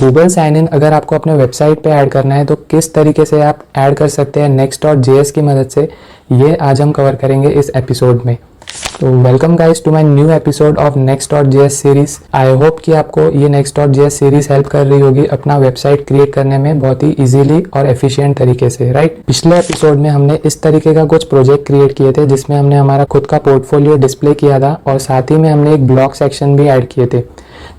Google sign इन अगर आपको अपने वेबसाइट पे ऐड करना है तो किस तरीके से आप ऐड कर सकते हैं Next.js की मदद से, ये आज हम कवर करेंगे इस एपिसोड में। तो welcome guys to my new episode of Next.js series. I hope कि आपको ये Next.js सीरीज हेल्प कर रही होगी अपना वेबसाइट क्रिएट करने में बहुत ही इजीली और एफिशिएंट तरीके से, राइट। पिछले एपिसोड में हमने इस तरीके का कुछ प्रोजेक्ट क्रिएट किए थे जिसमें हमने हमारा खुद का पोर्टफोलियो डिस्प्ले किया था और साथ ही में हमने एक ब्लॉग सेक्शन भी ऐड किए थे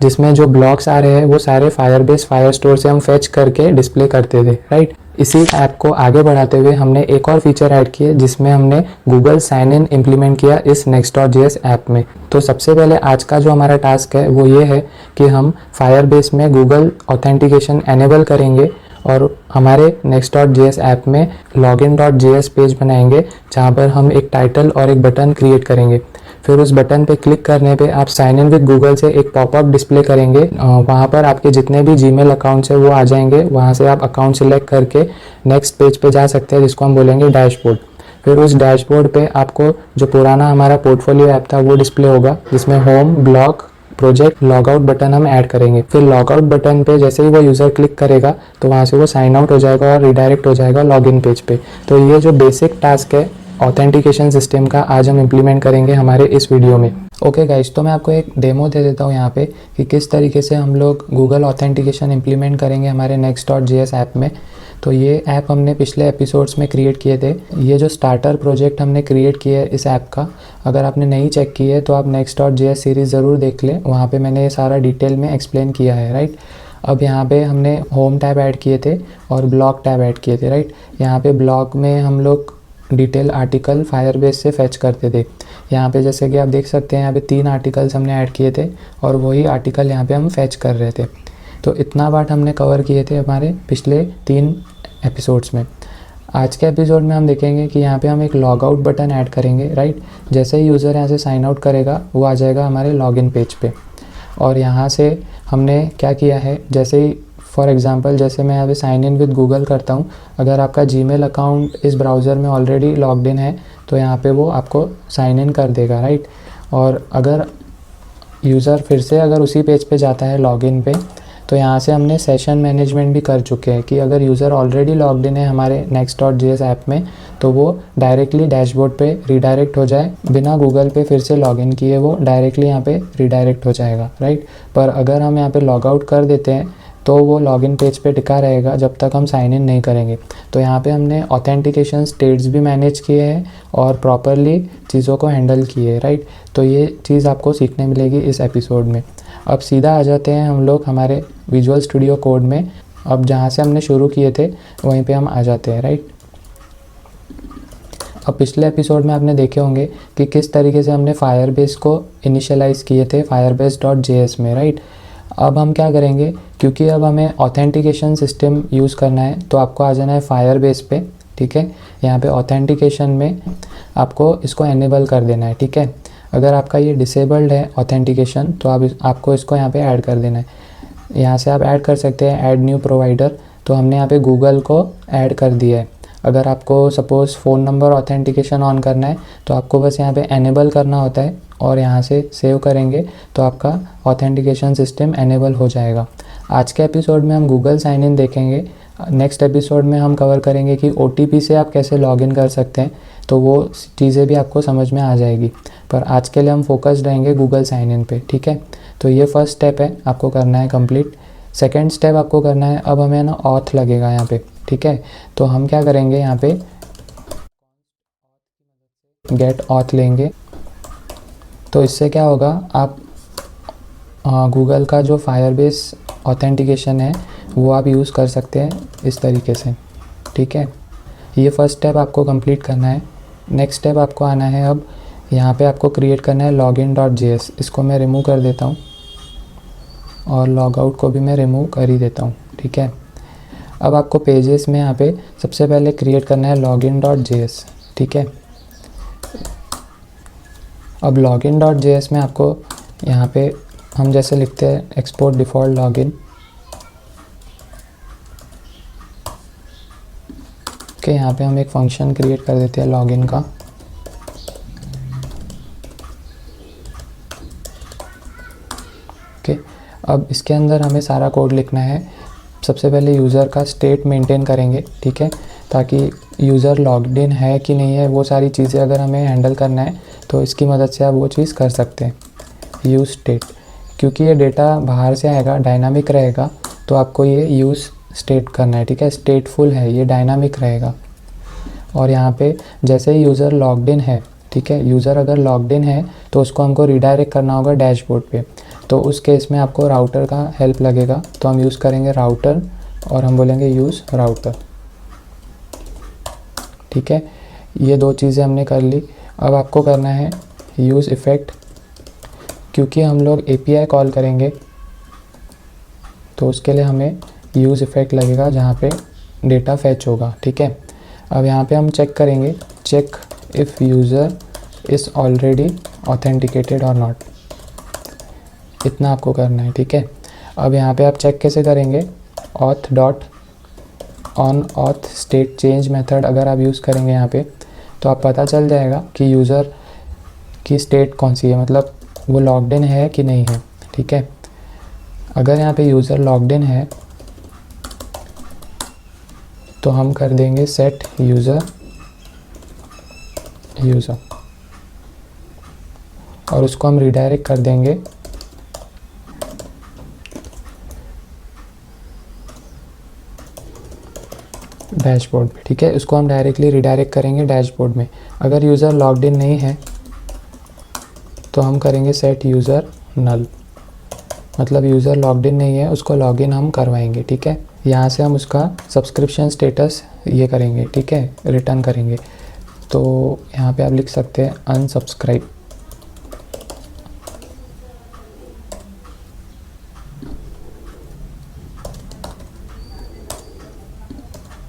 जिसमें जो ब्लॉग्स आ रहे हैं वो सारे फायरबेस फायरस्टोर से हम फेच करके डिस्प्ले करते थे, राइट। इसी ऐप को आगे बढ़ाते हुए हमने एक और फीचर ऐड किए जिसमें हमने गूगल साइन इन इम्प्लीमेंट किया इस Next.js ऐप में। तो सबसे पहले आज का जो हमारा टास्क है वो ये है कि हम फायरबेस में गूगल ऑथेंटिकेशन एनेबल करेंगे और हमारे Next.js ऐप में login.js पेज बनाएंगे जहाँ पर हम एक टाइटल और एक बटन क्रिएट करेंगे। फिर उस बटन पे क्लिक करने पे आप साइन इन विद गूगल से एक पॉपअप डिस्प्ले करेंगे। वहाँ पर आपके जितने भी जीमेल अकाउंट्स है वो आ जाएंगे। वहाँ से आप अकाउंट सिलेक्ट करके नेक्स्ट पेज पे जा सकते हैं जिसको हम बोलेंगे डैशबोर्ड। फिर उस डैशबोर्ड पे आपको जो पुराना हमारा पोर्टफोलियो ऐप था वो डिस्प्ले होगा जिसमें home, blog, project, logout button हम ऐड करेंगे। फिर लॉगआउट बटन पे जैसे ही वो यूज़र क्लिक करेगा तो वहाँ से वो साइन आउट हो जाएगा और रिडायरेक्ट हो जाएगा लॉगिन पेज पे। तो ये जो बेसिक टास्क है ऑथेंटिकेशन सिस्टम का आज हम इम्प्लीमेंट करेंगे हमारे इस वीडियो में। ओके गाइस, तो मैं आपको एक डेमो दे देता हूँ यहाँ पे कि किस तरीके से हम लोग गूगल ऑथेंटिकेशन इम्प्लीमेंट करेंगे हमारे Next.js ऐप में। तो ये ऐप हमने पिछले एपिसोड्स में क्रिएट किए थे। ये जो स्टार्टर प्रोजेक्ट हमने क्रिएट किया है इस ऐप का, अगर आपने नहीं चेक किया है तो आप Next.js सीरीज़ ज़रूर देख लें, वहाँ पे मैंने ये सारा डिटेल में एक्सप्लेन किया है, राइट। अब यहाँ पे हमने होम टैब ऐड किए थे और ब्लॉग टैब ऐड किए थे, राइट। यहाँ पे ब्लॉग में हम लोग डिटेल आर्टिकल फायरबेस से फेच करते थे। यहाँ पे जैसे कि आप देख सकते हैं यहाँ पे 3 आर्टिकल्स हमने ऐड किए थे और वही आर्टिकल यहाँ पे हम फेच कर रहे थे। तो इतना पार्ट हमने कवर किए थे हमारे पिछले 3 एपिसोड्स में। आज के एपिसोड में हम देखेंगे कि यहाँ पे हम एक लॉग आउट बटन ऐड करेंगे, राइट। जैसे ही यूज़र यहाँ से साइन आउट करेगा वो आ जाएगा हमारे लॉगिन पेज पे। और यहाँ से हमने क्या किया है, जैसे ही फॉर एग्जांपल जैसे मैं यहाँ पे साइन इन विद गूगल करता हूँ, अगर आपका जीमेल अकाउंट इस ब्राउज़र में ऑलरेडी लॉग्ड इन है तो यहाँ पे वो आपको साइन इन कर देगा, राइट। और अगर यूज़र फिर से अगर उसी पेज पे जाता है लॉगिन पे तो यहाँ से हमने सेशन मैनेजमेंट भी कर चुके हैं कि अगर यूज़र ऑलरेडी लॉग्ड इन है हमारे Next.js ऐप में तो वो डायरेक्टली डैशबोर्ड पे रिडायरेक्ट हो जाए, बिना गूगल पे फिर से लॉगिन किए वो डायरेक्टली यहाँ पे रिडायरेक्ट हो जाएगा, राइट। पर अगर हम यहाँ पे लॉग आउट कर देते हैं तो वो लॉगिन पेज पे टिका रहेगा जब तक हम साइन इन नहीं करेंगे। तो यहाँ पे हमने ऑथेंटिकेशन स्टेट्स भी मैनेज किए हैं और प्रॉपरली चीज़ों को हैंडल किए हैं, राइट। तो ये चीज़ आपको सीखने मिलेगी इस एपिसोड में। अब सीधा आ जाते हैं हम लोग हमारे विजुअल स्टूडियो कोड में। अब जहाँ से हमने शुरू किए थे वहीं पे हम आ जाते हैं, राइट। अब पिछले एपिसोड में आपने देखे होंगे कि किस तरीके से हमने फायरबेस को इनिशियलाइज़ किए थे firebase.js में, राइट। अब हम क्या करेंगे, क्योंकि अब हमें ऑथेंटिकेशन सिस्टम यूज़ करना है तो आपको आ जाना है फायरबेस पे, ठीक है। यहाँ पे ऑथेंटिकेशन में आपको इसको एनेबल कर देना है, ठीक है। अगर आपका ये डिसेबल्ड है ऑथेंटिकेशन तो आपको इसको यहाँ पे ऐड कर देना है। यहाँ से आप ऐड कर सकते हैं ऐड न्यू प्रोवाइडर। तो हमने यहाँ पे गूगल को ऐड कर दिया है। अगर आपको suppose phone number authentication on करना है तो आपको बस यहाँ पे एनेबल करना होता है और यहाँ से सेव करेंगे तो आपका ऑथेंटिकेशन सिस्टम एनेबल हो जाएगा। आज के एपिसोड में हम गूगल साइन इन देखेंगे। नेक्स्ट एपिसोड में हम कवर करेंगे कि OTP से आप कैसे लॉगिन कर सकते हैं, तो वो चीज़ें भी आपको समझ में आ जाएगी। पर आज के लिए हम फोकस्ड रहेंगे गूगल साइन इन पे, ठीक है। तो ये फर्स्ट स्टेप है, आपको करना है कंप्लीट। सेकंड स्टेप आपको करना है, अब हमें ना ऑथ लगेगा यहाँ पे, ठीक है। तो हम क्या करेंगे, यहाँ पे गेट ऑथ लेंगे। तो इससे क्या होगा, आप गूगल का जो फायरबेस ऑथेंटिकेशन है वो आप यूज़ कर सकते हैं इस तरीके से, ठीक है। ये फर्स्ट स्टेप आपको कंप्लीट करना है। नेक्स्ट स्टेप आपको आना है, अब यहाँ पे आपको क्रिएट करना है login.js। इसको मैं रिमूव कर देता हूँ और लॉग आउट को भी मैं रिमूव कर ही देता हूँ, ठीक है। अब आपको पेजेस में यहाँ पे सबसे पहले क्रिएट करना है login.js, ठीक है। अब login.js में आपको यहाँ पे हम जैसे लिखते हैं एक्सपोर्ट डिफ़ॉल्ट लॉगिन, ओके। यहाँ पे हम एक फंक्शन क्रिएट कर देते हैं लॉगिन का, ओके। अब इसके अंदर हमें सारा कोड लिखना है। सबसे पहले यूज़र का स्टेट मेंटेन करेंगे, ठीक है, ताकि यूज़र लॉग्ड इन है कि नहीं है, वो सारी चीज़ें अगर हमें हैंडल करना है तो इसकी मदद से आप वो चीज़ कर सकते हैं। यूज़ स्टेट, क्योंकि ये डेटा बाहर से आएगा, डायनामिक रहेगा, तो आपको ये यूज़ स्टेट करना है, ठीक है। स्टेटफुल है, ये डायनामिक रहेगा। और यहाँ पे जैसे ही यूज़र लॉग्ड इन है, ठीक है, यूज़र अगर लॉग्ड इन है तो उसको हमको रिडायरेक्ट करना होगा डैशबोर्ड पे। तो उस केस में आपको राउटर का हेल्प लगेगा, तो हम यूज़ करेंगे राउटर और हम बोलेंगे यूज़ राउटर, ठीक है। ये दो चीज़ें हमने कर ली। अब आपको करना है यूज़ इफ़ेक्ट, क्योंकि हम लोग API कॉल करेंगे तो उसके लिए हमें यूज़ इफ़ेक्ट लगेगा जहाँ पे डेटा फैच होगा, ठीक है। अब यहाँ पे हम चेक करेंगे, check if user is already authenticated और नॉट, इतना आपको करना है, ठीक है। अब यहाँ पे आप चेक कैसे करेंगे, auth dot on auth state change method अगर आप यूज़ करेंगे यहाँ पे तो आप पता चल जाएगा कि यूज़र की स्टेट कौन सी है, मतलब वो लॉग्ड इन है कि नहीं है, ठीक है। अगर यहाँ पे यूज़र लॉग्ड इन है तो हम कर देंगे सेट यूज़र और उसको हम रिडायरेक्ट कर देंगे डैशबोर्ड में, ठीक है। उसको हम डायरेक्टली रिडायरेक्ट करेंगे डैशबोर्ड में। अगर यूज़र लॉग्ड इन नहीं है तो हम करेंगे सेट यूज़र नल, मतलब यूज़र लॉग्ड इन नहीं है, उसको लॉगिन हम करवाएंगे, ठीक है। यहाँ से हम उसका सब्सक्रिप्शन स्टेटस ये करेंगे, ठीक है, रिटर्न करेंगे। तो यहाँ पे आप लिख सकते हैं अनसब्सक्राइब,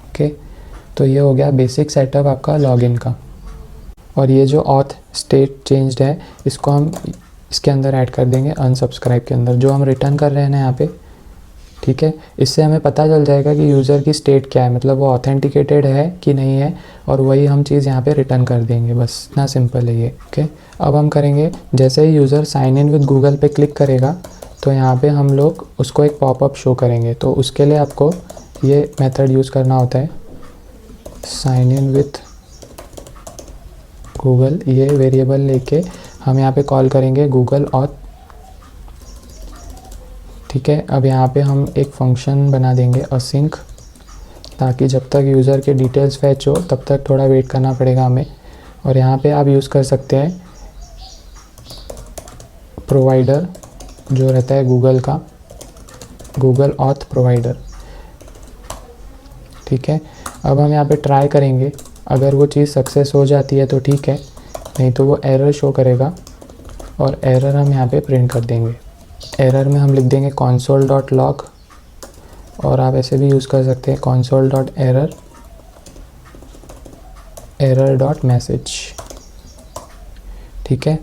ओके। तो ये हो गया बेसिक सेटअप आपका लॉगिन का। और ये जो ऑथ स्टेट चेंज्ड है इसको हम इसके अंदर ऐड कर देंगे अनसब्सक्राइब के अंदर, जो हम रिटर्न कर रहे हैं ना यहाँ पे, ठीक है। इससे हमें पता चल जाएगा कि यूज़र की स्टेट क्या है, मतलब वो ऑथेंटिकेटेड है कि नहीं है, और वही हम चीज़ यहाँ पे रिटर्न कर देंगे, बस इतना सिंपल है ये, ओके। अब हम करेंगे, जैसे ही user sign in with Google पे क्लिक करेगा तो यहाँ पे हम लोग उसको एक पॉपअप शो करेंगे। तो उसके लिए आपको ये मेथड यूज़ करना होता है, साइन इन विथ गूगल, ये वेरिएबल लेके हम यहाँ पे कॉल करेंगे गूगल ऑथ, ठीक है। अब यहाँ पे हम एक फंक्शन बना देंगे असिंक, ताकि जब तक यूज़र के डिटेल्स फैच हो तब तक थोड़ा वेट करना पड़ेगा हमें। और यहाँ पे आप यूज़ कर सकते हैं प्रोवाइडर जो रहता है गूगल का, गूगल ऑथ प्रोवाइडर, ठीक है। अब हम यहाँ पे ट्राई करेंगे, अगर वो चीज़ सक्सेस हो जाती है तो ठीक है, नहीं तो वो एरर शो करेगा और एरर हम यहाँ पे प्रिंट कर देंगे। एरर में हम लिख देंगे console.log, और आप ऐसे भी यूज़ कर सकते हैं console.error error.message, ठीक है।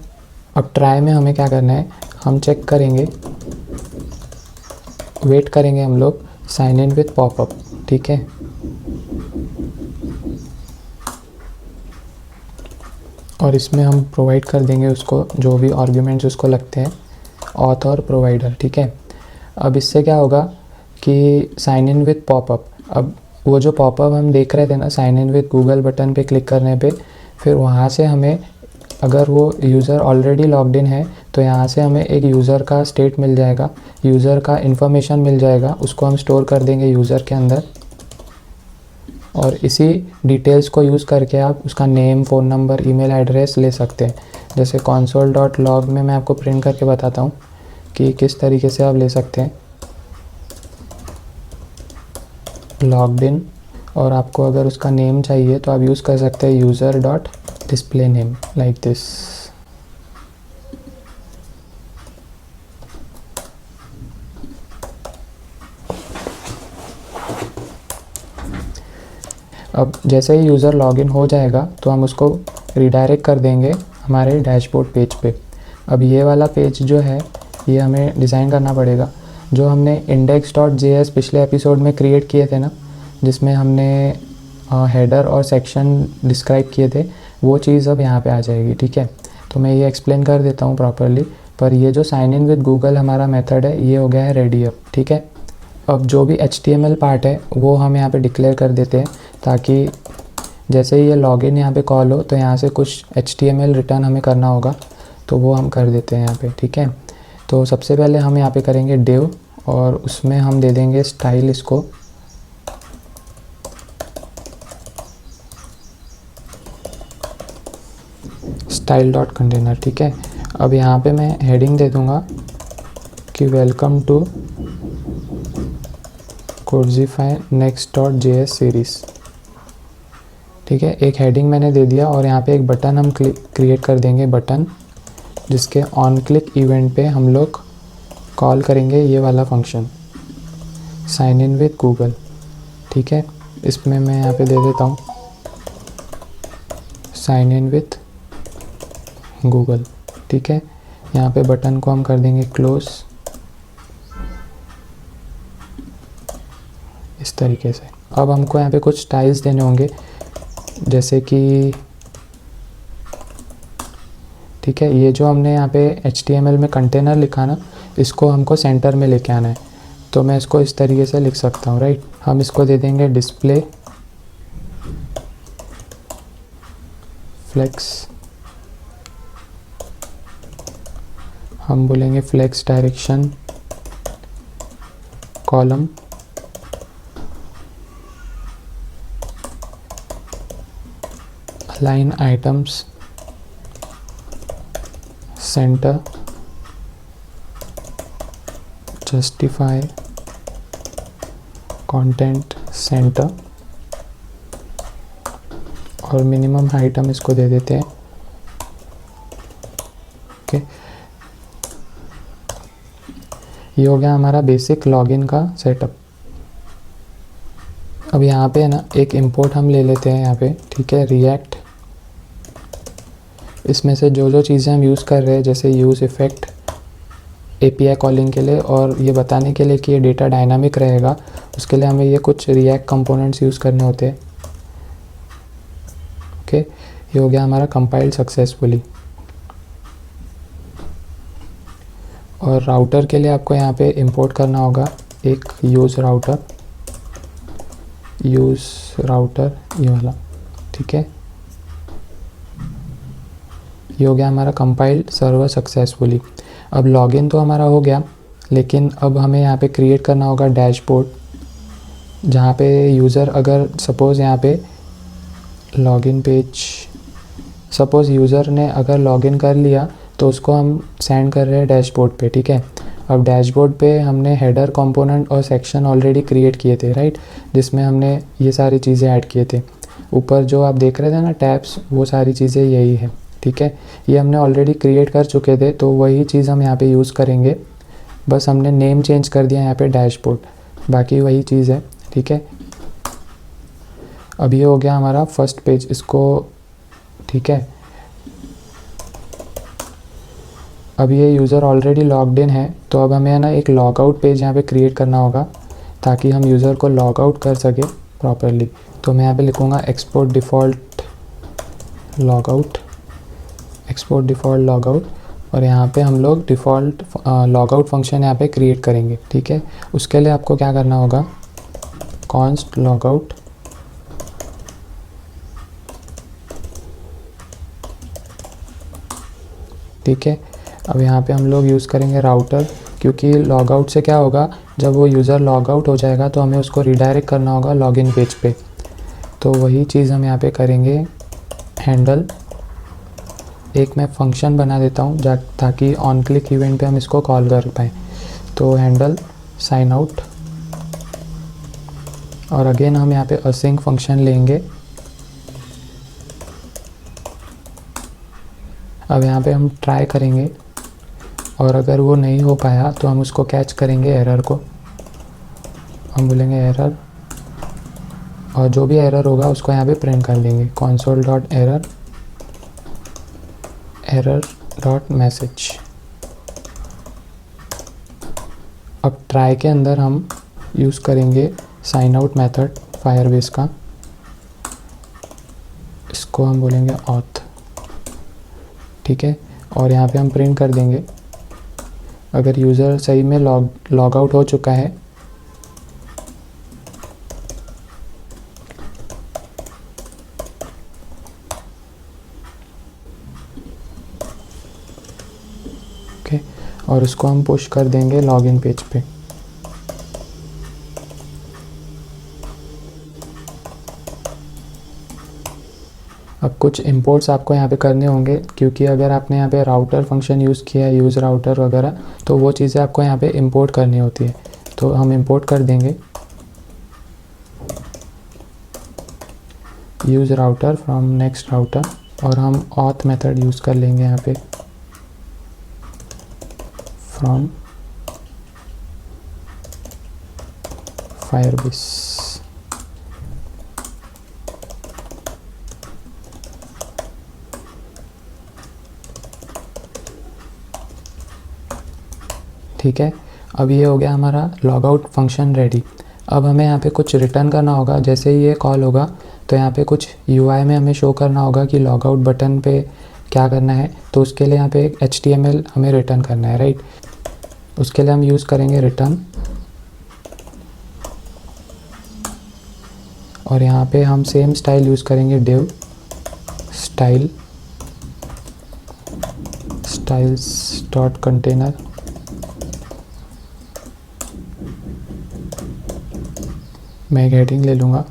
अब ट्राई में हमें क्या करना है, हम चेक करेंगे, वेट करेंगे हम लोग साइन इन विथ पॉपअप, ठीक है। और इसमें हम प्रोवाइड कर देंगे उसको जो भी आर्ग्यूमेंट्स उसको लगते हैं, ऑथ और प्रोवाइडर, ठीक है। अब इससे क्या होगा कि साइन इन विथ पॉपअप, अब वो जो पॉपअप हम देख रहे थे ना sign in with Google button पे क्लिक करने पे, फिर वहाँ से हमें, अगर वो यूज़र ऑलरेडी लॉग्ड इन है तो यहाँ से हमें एक यूज़र का स्टेट मिल जाएगा, यूज़र का इन्फॉर्मेशन मिल जाएगा, उसको हम स्टोर कर देंगे यूज़र के अंदर। और इसी डिटेल्स को यूज़ करके आप उसका name, phone number, email address ले सकते हैं। जैसे console.log में मैं आपको प्रिंट करके बताता हूँ कि किस तरीके से आप ले सकते हैं लॉग्ड इन। और आपको अगर उसका नेम चाहिए तो आप यूज़ कर सकते हैं user.displayName लाइक दिस। अब जैसे ही यूज़र लॉगिन हो जाएगा तो हम उसको रिडायरेक्ट कर देंगे हमारे डैशबोर्ड पेज पे। अब ये वाला पेज जो है ये हमें डिज़ाइन करना पड़ेगा, जो हमने index.js पिछले एपिसोड में क्रिएट किए थे ना, जिसमें हमने हेडर और सेक्शन डिस्क्राइब किए थे, वो चीज़ अब यहाँ पे आ जाएगी, ठीक है। तो मैं ये एक्सप्लेन कर देता हूँ प्रॉपरली, पर ये जो साइन इन विद गूगल हमारा मेथड है ये हो गया है रेडी अब, ठीक है। अब जो भी HTML पार्ट है वो हम यहाँ पे डिक्लेयर कर देते हैं, ताकि जैसे ही ये लॉगिन यहाँ पे कॉल हो तो यहाँ से कुछ HTML रिटर्न हमें करना होगा, तो वो हम कर देते हैं यहाँ पे, ठीक है। तो सबसे पहले हम यहाँ पे करेंगे div और उसमें हम दे देंगे स्टाइल इसको, स्टाइल डॉट कंटेनर, ठीक है। अब यहाँ पे मैं हेडिंग दे दूँगा कि welcome to Codesify next dot JS series, ठीक है। एक हेडिंग मैंने दे दिया और यहाँ पे एक बटन हम क्रिएट कर देंगे, बटन जिसके ऑन क्लिक इवेंट पे हम लोग कॉल करेंगे ये वाला function sign in with Google, ठीक है। इसमें मैं यहाँ पे दे देता हूँ साइन इन विद गूगल, ठीक है। यहाँ पे बटन को हम कर देंगे क्लोज, इस तरीके से। अब हमको यहाँ पे कुछ स्टाइल्स देने होंगे, जैसे कि ठीक है, ये जो हमने यहाँ पे HTML में कंटेनर लिखा ना, इसको हमको सेंटर में लेके आना है, तो मैं इसको इस तरीके से लिख सकता हूँ, राइट। हम इसको दे देंगे डिस्प्ले फ्लेक्स, हम बोलेंगे flex direction column, align items center, justify content center, और मिनिमम हाइट हम इसको दे देते हैं, ओके। ये हो गया हमारा बेसिक लॉगिन का सेटअप। अब यहाँ पे ना एक इंपोर्ट हम ले लेते हैं यहाँ पे, ठीक है, रिएक्ट। इसमें से जो जो चीज़ें हम यूज़ कर रहे हैं, जैसे यूज़ इफ़ेक्ट API कॉलिंग के लिए, और ये बताने के लिए कि ये डेटा डायनामिक रहेगा, उसके लिए हमें ये कुछ रिएक्ट कंपोनेंट्स यूज़ करने होते हैं, ओके। ये हो गया हमारा कंपाइल सक्सेसफुली। और राउटर के लिए आपको यहाँ पे इंपोर्ट करना होगा एक यूज़ राउटर ये वाला, ठीक है। ये हो गया हमारा कंपाइल्ड सर्वर सक्सेसफुली। अब लॉगिन तो हमारा हो गया, लेकिन अब हमें यहाँ पे क्रिएट करना होगा डैशबोर्ड, जहाँ पे यूज़र अगर सपोज़ यहाँ पे लॉगिन पेज, सपोज़ यूज़र ने अगर लॉगिन कर लिया तो उसको हम सेंड कर रहे हैं डैशबोर्ड पे, ठीक है। अब डैशबोर्ड पे हमने हेडर कंपोनेंट और सेक्शन ऑलरेडी क्रिएट किए थे, राइट, जिसमें हमने ये सारी चीज़ें ऐड किए थे। ऊपर जो आप देख रहे थे ना टैब्स, वो सारी चीज़ें यही है, ठीक है। ये हमने ऑलरेडी क्रिएट कर चुके थे, तो वही चीज़ हम यहाँ पे यूज़ करेंगे, बस हमने नेम चेंज कर दिया यहाँ पे डैशबोर्ड, बाकी वही चीज़ है, ठीक है। अब ये हो गया हमारा फर्स्ट पेज, इसको, ठीक है। अब ये यूज़र ऑलरेडी लॉग्ड इन है, तो अब हमें ना एक लॉग आउट पेज यहाँ पे क्रिएट करना होगा, ताकि हम यूज़र को लॉग आउट कर सके प्रॉपरली। तो मैं यहाँ पे लिखूँगा export default log out, export default log out, और यहाँ पे हम लोग डिफ़ॉल्ट लॉग आउट फंक्शन यहाँ पे क्रिएट करेंगे, ठीक है। उसके लिए आपको क्या करना होगा, कॉन्स्ट लॉग आउट, ठीक है। अब यहाँ पे हम लोग यूज़ करेंगे राउटर, क्योंकि लॉग आउट से क्या होगा, जब वो यूज़र लॉग आउट हो जाएगा तो हमें उसको रिडायरेक्ट करना होगा लॉगिन पेज पे, तो वही चीज़ हम यहाँ पे करेंगे। हैंडल, एक मैं फंक्शन बना देता हूँ ताकि ऑन क्लिक इवेंट पे हम इसको कॉल कर पाएँ। तो हैंडल साइन आउट, और अगेन हम यहाँ पे असिंक फंक्शन लेंगे। अब यहाँ पे हम ट्राई करेंगे, और अगर वो नहीं हो पाया तो हम उसको कैच करेंगे एरर को, हम बोलेंगे एरर, और जो भी एरर होगा उसको यहाँ पे प्रिंट कर देंगे, console dot error, error dot message. अब ट्राई के अंदर हम यूज़ करेंगे साइन आउट मेथड फायरबेस का, इसको हम बोलेंगे ऑथ, ठीक है। और यहाँ पे हम प्रिंट कर देंगे अगर यूज़र सही में लॉग आउट हो चुका है ओके, और उसको हम पुश कर देंगे लॉगिन पेज पे। अब कुछ इंपोर्ट्स आपको यहाँ पे करने होंगे, क्योंकि अगर आपने यहाँ पे राउटर फंक्शन यूज़ किया है, यूज़ राउटर वगैरह, तो वो चीज़ें आपको यहाँ पे इंपोर्ट करनी होती है। तो हम इंपोर्ट कर देंगे use router from next router, और हम ऑथ मेथड यूज़ कर लेंगे यहाँ पे फ्रॉम फायरबेस। ठीक है, अब ये हो गया हमारा लॉग आउट फंक्शन रेडी। अब हमें यहाँ पे कुछ रिटर्न करना होगा। जैसे ही ये कॉल होगा तो यहाँ पे कुछ UI में हमें शो करना होगा कि लॉग आउट बटन पे क्या करना है। तो उसके लिए यहाँ पे एक HTML हमें रिटर्न करना है, राइट। उसके लिए हम यूज़ करेंगे रिटर्न, और यहाँ पे हम सेम स्टाइल यूज़ करेंगे div styles डॉट कंटेनर। मैं एक हेडिंग ले लूँगा,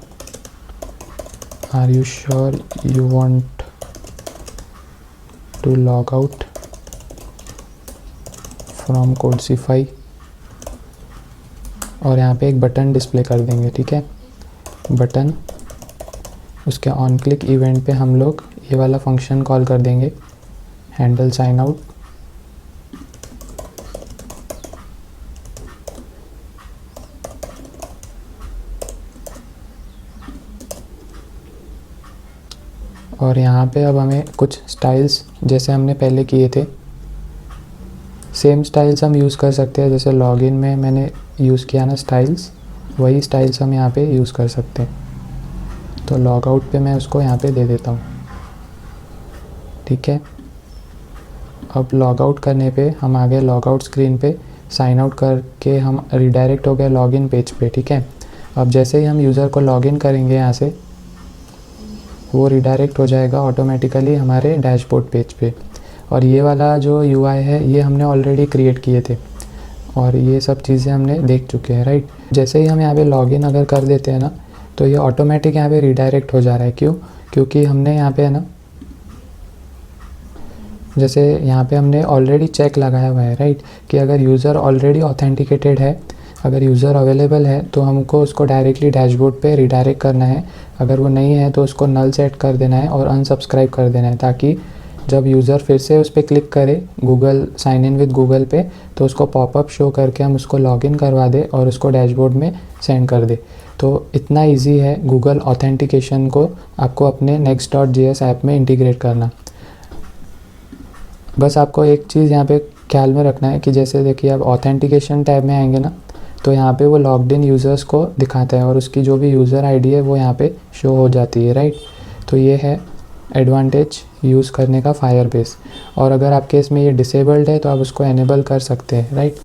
are you sure you want to log out from Codesify, और यहाँ पे एक बटन डिस्प्ले कर देंगे, ठीक है, बटन। उसके ऑन क्लिक इवेंट पे हम लोग ये वाला फंक्शन कॉल कर देंगे, हैंडल साइन आउट। और यहाँ पे अब हमें कुछ स्टाइल्स जैसे हमने पहले किए थे, सेम स्टाइल्स हम यूज़ कर सकते हैं। जैसे लॉगिन में मैंने यूज़ किया ना स्टाइल्स, वही स्टाइल्स हम यहाँ पे यूज़ कर सकते हैं। तो लॉग आउट पे मैं उसको यहाँ पे दे देता हूँ, ठीक है। अब लॉग आउट करने पे हम आ गए लॉग आउट स्क्रीन पे, साइन आउट करके हम रिडायरेक्ट हो गए लॉगिन पेज पे, ठीक है। अब जैसे ही हम यूज़र को लॉगिन करेंगे यहाँ से, वो रिडायरेक्ट हो जाएगा ऑटोमेटिकली हमारे डैशबोर्ड पेज पे। और ये वाला जो UI है ये हमने ऑलरेडी क्रिएट किए थे, और ये सब चीज़ें हमने देख चुके हैं, राइट। जैसे ही हम यहाँ पे लॉगिन अगर कर देते हैं ना, तो ये ऑटोमेटिक यहाँ पे रिडायरेक्ट हो जा रहा है। क्यों? क्योंकि हमने यहाँ पे है ना, जैसे यहाँ पे हमने ऑलरेडी चेक लगाया हुआ है, राइट, कि अगर यूज़र ऑलरेडी ऑथेंटिकेटेड है, अगर यूज़र अवेलेबल है तो हमको उसको डायरेक्टली डैशबोर्ड पे रिडायरेक्ट करना है। अगर वो नहीं है तो उसको नल सेट कर देना है और अनसब्सक्राइब कर देना है, ताकि जब यूज़र फिर से उस पर क्लिक करे Google sign in with Google पे, तो उसको पॉपअप शो करके हम उसको लॉगिन करवा दे और उसको डैशबोर्ड में सेंड कर दे। तो इतना ईजी है गूगल ऑथेंटिकेशन को आपको अपने next.js ऐप में इंटीग्रेट करना। बस आपको एक चीज़ यहाँ पे ख्याल में रखना है कि जैसे देखिए अब ऑथेंटिकेशन टैब में आएंगे ना, तो यहाँ पे वो लॉग्ड इन यूज़र्स को दिखाता है और उसकी जो भी यूज़र आईडी है वो यहाँ पे शो हो जाती है, राइट। तो ये है एडवांटेज यूज़ करने का फायरबेस। और अगर आपके इसमें ये डिसेबल्ड है तो आप उसको एनेबल कर सकते हैं, राइट।